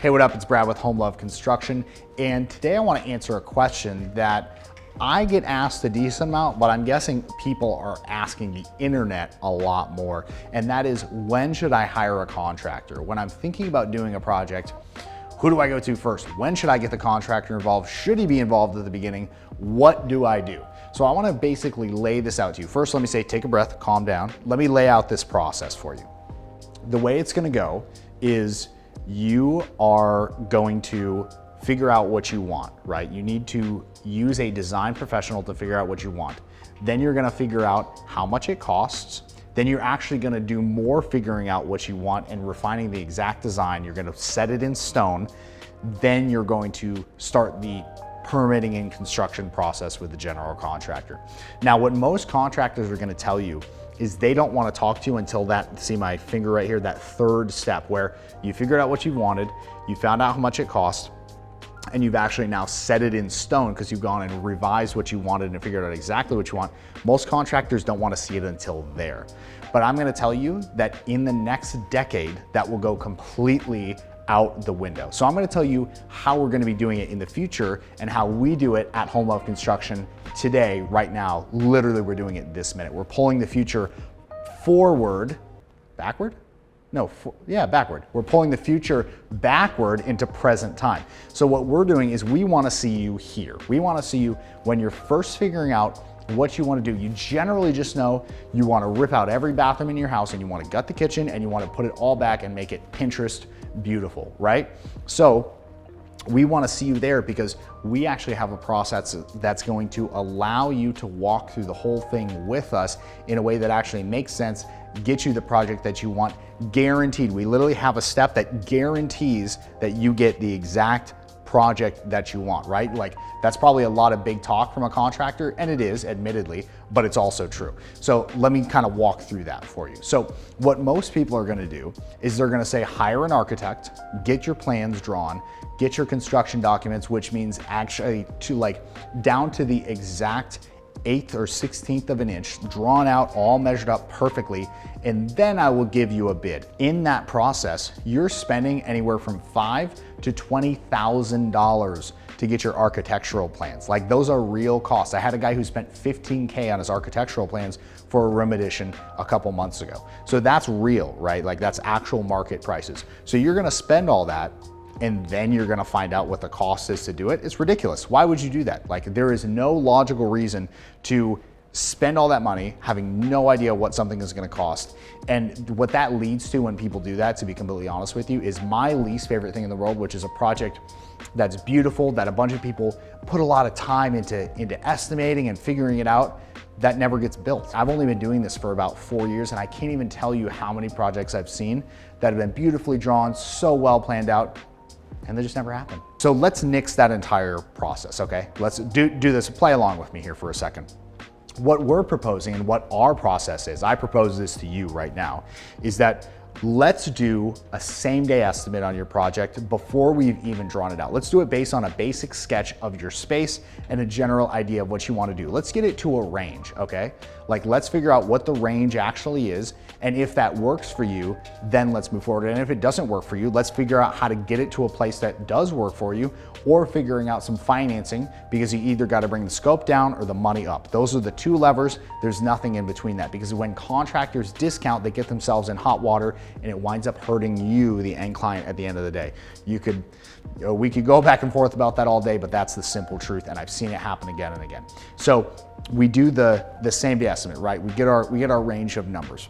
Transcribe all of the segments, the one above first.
Hey, what up? It's Brad with Home Love Construction, and today I want to answer a question that I get asked a decent amount, but I'm guessing people are asking the internet a lot more, and that is, when should I hire a contractor? When I'm thinking about doing a project, who do I go to first? When should I get the contractor involved? Should he be involved at the beginning? What do I do? So I want to basically lay this out to you. First, let me say, take a breath, calm down. Let me lay out this process for you. The way it's going to go is you are going to figure out what you want, right? You need to use a design professional to figure out what you want. Then you're going to figure out how much it costs. Then you're actually going to do more figuring out what you want and refining the exact design. You're going to set it in stone. Then you're going to start the permitting and construction process with the general contractor. Now, what most contractors are going to tell you is they don't want to talk to you until that, see my finger right here, that third step where you figured out what you wanted, you found out how much it cost, and you've actually now set it in stone because you've gone and revised what you wanted and figured out exactly what you want. Most contractors don't want to see it until there. But I'm going to tell you that in the next decade, that will go completely out the window. So I'm going to tell you how we're going to be doing it in the future and how we do it at Home Love Construction today, right now. Literally, we're doing it this minute. We're pulling the future forward, backward? No, backward. We're pulling the future backward into present time. So what we're doing is we want to see you here. We want to see you when you're first figuring out what you want to do. You generally just know you want to rip out every bathroom in your house and you want to gut the kitchen and you want to put it all back and make it Pinterest beautiful, right? So we want to see you there because we actually have a process that's going to allow you to walk through the whole thing with us in a way that actually makes sense, get you the project that you want, guaranteed. We literally have a step that guarantees that you get the exact project that you want, right? Like, that's probably a lot of big talk from a contractor, and it is, admittedly, but it's also true. So let me kind of walk through that for you. So what most people are gonna do is they're gonna say, hire an architect, get your plans drawn, get your construction documents, which means actually to like down to the exact 1/8 or 16th of an inch, drawn out, all measured up perfectly, and then I will give you a bid. In that process, you're spending anywhere from $5,000 to $20,000 to get your architectural plans. Like, those are real costs. I had a guy who spent $15K on his architectural plans for a room addition a couple months ago. So that's real, right? Like, that's actual market prices. So you're gonna spend all that, and then you're gonna find out what the cost is to do it. It's ridiculous. Why would you do that? Like, there is no logical reason to spend all that money having no idea what something is gonna cost. And what that leads to when people do that, to be completely honest with you, is my least favorite thing in the world, which is a project that's beautiful, that a bunch of people put a lot of time into estimating and figuring it out, that never gets built. I've only been doing this for about 4 years, and I can't even tell you how many projects I've seen that have been beautifully drawn, so well planned out, and they just never happen. So let's nix that entire process, okay? Let's do this, play along with me here for a second. What we're proposing and what our process is, I propose this to you right now, is that let's do a same-day estimate on your project before we've even drawn it out. Let's do it based on a basic sketch of your space and a general idea of what you want to do. Let's get it to a range, okay? Like, let's figure out what the range actually is, and if that works for you, then let's move forward. And if it doesn't work for you, let's figure out how to get it to a place that does work for you, or figuring out some financing, because you either got to bring the scope down or the money up. Those are the two levers. There's nothing in between that, because when contractors discount, they get themselves in hot water, and it winds up hurting you, the end client, at the end of the day. We could go back and forth about that all day, but that's the simple truth, and I've seen it happen again and again. So we do the same day estimate, right? We get our range of numbers.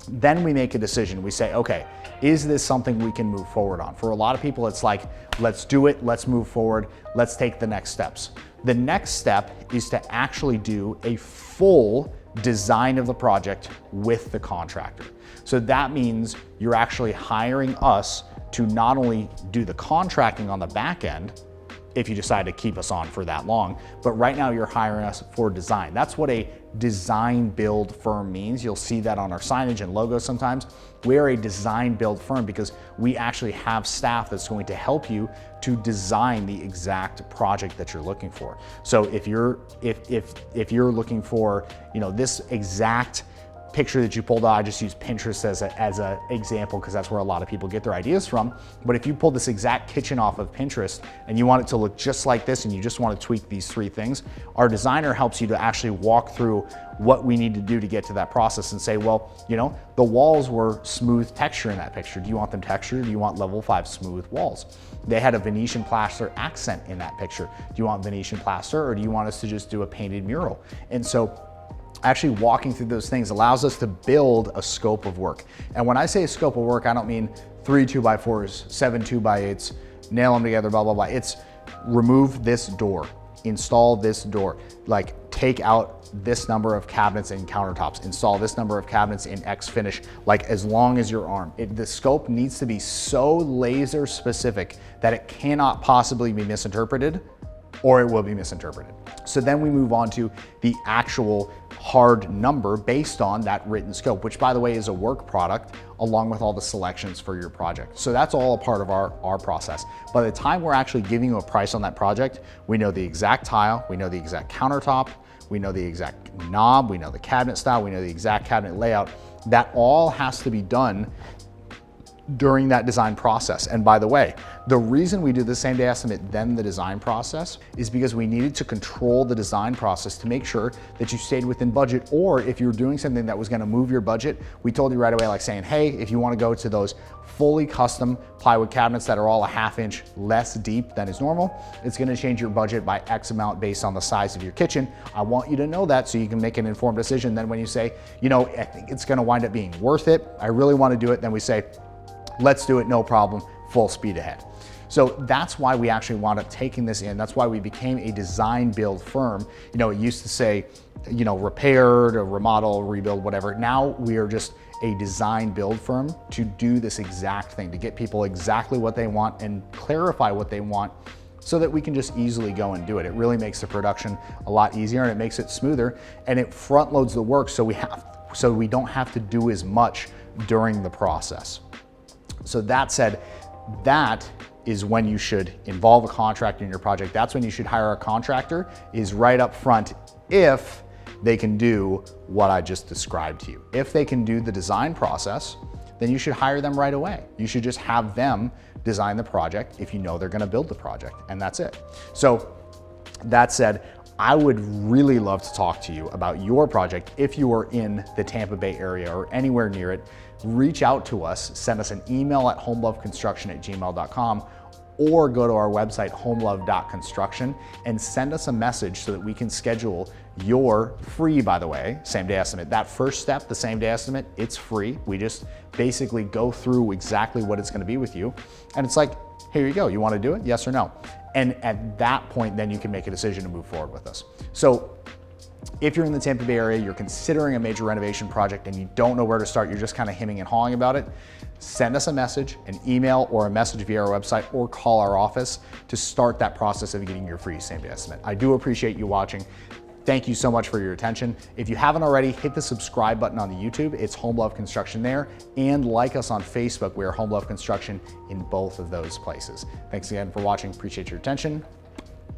Then we make a decision. We say, okay, is this something we can move forward on? For a lot of people, it's like, let's do it, let's move forward, let's take the next steps. The next step is to actually do a full design of the project with the contractor. So that means you're actually hiring us to not only do the contracting on the back end, if you decide to keep us on for that long, but right now you're hiring us for design. That's what a design build firm means. You'll see that on our signage and logos sometimes. We are a design build firm because we actually have staff that's going to help you to design the exact project that you're looking for. So if you're looking for, this exact picture that you pulled out, I just use Pinterest as an example because that's where a lot of people get their ideas from. But if you pull this exact kitchen off of Pinterest and you want it to look just like this and you just want to tweak these 3 things, our designer helps you to actually walk through what we need to do to get to that process and say, well, you know, the walls were smooth texture in that picture. Do you want them textured? Do you want level 5 smooth walls? They had a Venetian plaster accent in that picture. Do you want Venetian plaster or do you want us to just do a painted mural? And so actually walking through those things allows us to build a scope of work. And when I say a scope of work, I don't mean 3 2x4s, 7 2x8s, nail them together, blah, blah, blah. It's remove this door, install this door, like take out this number of cabinets and countertops, install this number of cabinets in X finish, like as long as your arm. The scope needs to be so laser specific that it cannot possibly be misinterpreted or it will be misinterpreted. So then we move on to the actual hard number based on that written scope, which by the way is a work product along with all the selections for your project. So that's all a part of our process. By the time we're actually giving you a price on that project, we know the exact tile, we know the exact countertop, we know the exact knob, we know the cabinet style, we know the exact cabinet layout. That all has to be done during that design process. And by the way, the reason we do the same day estimate then the design process is because we needed to control the design process to make sure that you stayed within budget, or if you're doing something that was gonna move your budget, we told you right away, like saying, hey, if you wanna go to those fully custom plywood cabinets that are all a 1/2 inch less deep than is normal, it's gonna change your budget by X amount based on the size of your kitchen. I want you to know that so you can make an informed decision. Then when you say, you know, I think it's gonna wind up being worth it, I really wanna do it, then we say, let's do it, no problem, full speed ahead. So that's why we actually wound up taking this in. That's why we became a design build firm. You know, it used to say, you know, repair, to remodel, rebuild, whatever. Now we are just a design build firm to do this exact thing, to get people exactly what they want and clarify what they want so that we can just easily go and do it. It really makes the production a lot easier and it makes it smoother and it front loads the work so we don't have to do as much during the process. So that said, that is when you should involve a contractor in your project. That's when you should hire a contractor, is right up front if they can do what I just described to you. If they can do the design process, then you should hire them right away. You should just have them design the project if you know they're gonna build the project, and that's it. So that said, I would really love to talk to you about your project. If you are in the Tampa Bay area or anywhere near it, reach out to us, send us an email at homeloveconstruction@gmail.com or go to our website, homelove.construction, and send us a message so that we can schedule your free, by the way, same day estimate. That first step, the same day estimate, it's free. We just basically go through exactly what it's gonna be with you. And it's like, here you go, you wanna do it, yes or no? And at that point, then you can make a decision to move forward with us. So if you're in the Tampa Bay area, you're considering a major renovation project and you don't know where to start, you're just kind of hemming and hawing about it, send us a message, an email or a message via our website, or call our office to start that process of getting your free same day estimate. I do appreciate you watching. Thank you so much for your attention. If you haven't already, hit the subscribe button on the YouTube. It's Home Love Construction there. And like us on Facebook. We are Home Love Construction in both of those places. Thanks again for watching. Appreciate your attention.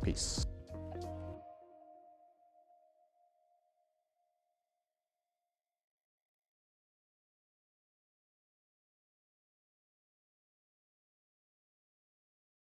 Peace.